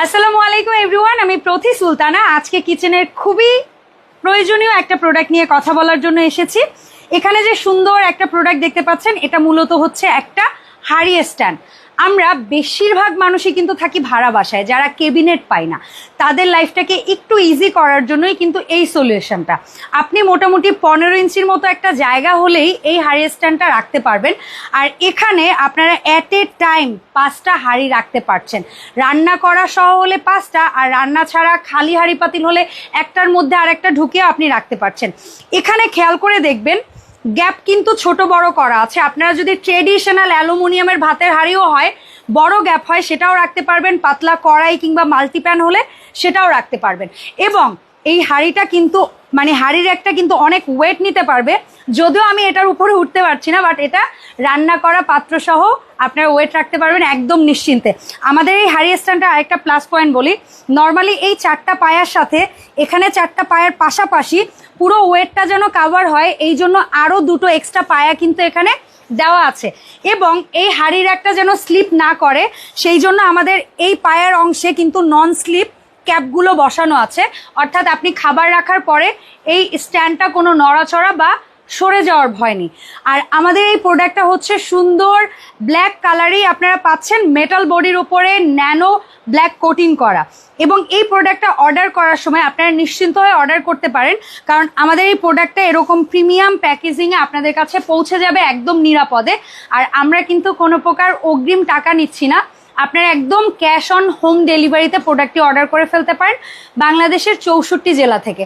আসসালামু আলাইকুম এভরিওয়ান, আমি প্রতি সুলতানা আজকে কিচেনের খুবই প্রয়োজনীয় একটা প্রোডাক্ট নিয়ে কথা বলার জন্য এসেছি। এখানে যে সুন্দর একটা প্রোডাক্ট দেখতে পাচ্ছেন, এটা মূলত হচ্ছে একটা হাঁড়ি স্ট্যান্ড। আমরা বেশিরভাগ মানুষই কিন্তু থাকি ভাড়া বাসায়, যারা কেবিনেট পায় না, তাদের লাইফটাকে একটু ইজি করার জন্যই কিন্তু এই সলিউশনটা। আপনি মোটামুটি 15 ইঞ্চির মতো একটা জায়গা হলেই এই হাঁড়ি স্ট্যান্ডটা রাখতে পারবেন। আর এখানে আপনারা অ্যাট এ টাইম 5টা হাঁড়ি রাখতে পারছেন। রান্না করা সহ হলে 5টা, আর রান্না ছাড়া খালি হাঁড়ি পাতিল হলে একটার মধ্যে আর একটা ঢুকিয়ে আপনি রাখতে পারছেন। এখানে খেয়াল করে দেখবেন গ্যাপ কিন্তু ছোট বড় করা আছে। আপনারা যদি ট্রেডিশনাল অ্যালুমিনিয়ামের ভাতের হাঁড়িও হয়, বড় গ্যাপ হয়, সেটাও রাখতে পারবেন। পাতলা কড়াই কিংবা মাল্টিপ্যান হলে সেটাও রাখতে পারবেন। এবং এই হাঁড়িটা কিন্তু হাঁড়ির একটা কিন্তু অনেক ওয়েট নিতে পারবে। যদিও আমি এটার উপরে উঠতে পারছি না, বাট এটা রান্না করা পাত্র সহ আপনারা ওয়েট রাখতে পারবেন একদম নিশ্চিন্তে। আমাদের এই হাঁড়ি স্ট্যান্ডটা আরেকটা প্লাস পয়েন্ট বলি, নর্মালি এই 4টা পায়ার সাথে এখানে 4টা পায়ার পাশাপাশি পুরো ওয়েটটা যেন কাভার হয়, এই জন্য আরও 2টো এক্সট্রা পায়া কিন্তু এখানে দেওয়া আছে। এবং এই হাঁড়ির একটা যেন স্লিপ না করে, সেই জন্য আমাদের এই পায়ার অংশে কিন্তু নন স্লিপ ক্যাপগুলো বসানো আছে। অর্থাৎ আপনি খাবার রাখার পরে এই স্ট্যান্ডটা কোনো নড়াচড়া বা সরে যাওয়ার ভয় নেই। আর আমাদের এই প্রোডাক্টটা হচ্ছে সুন্দর ব্ল্যাক কালারেই আপনারা পাচ্ছেন, মেটাল বডির উপরে ন্যানো ব্ল্যাক কোটিং করা। এবং এই প্রোডাক্টটা অর্ডার করার সময় আপনারা নিশ্চিন্ত হয়ে অর্ডার করতে পারেন, কারণ আমাদের এই প্রোডাক্টটা এরকম প্রিমিয়াম প্যাকেজিংয়ে আপনাদের কাছে পৌঁছে যাবে একদম নিরাপদে। আর আমরা কিন্তু কোনো প্রকার অগ্রিম টাকা নিচ্ছি না, আপনারা একদম ক্যাশ অন হোম ডেলিভারিতে প্রোডাক্টটি অর্ডার করে ফেলতে পারেন বাংলাদেশের 64 জেলা থেকে।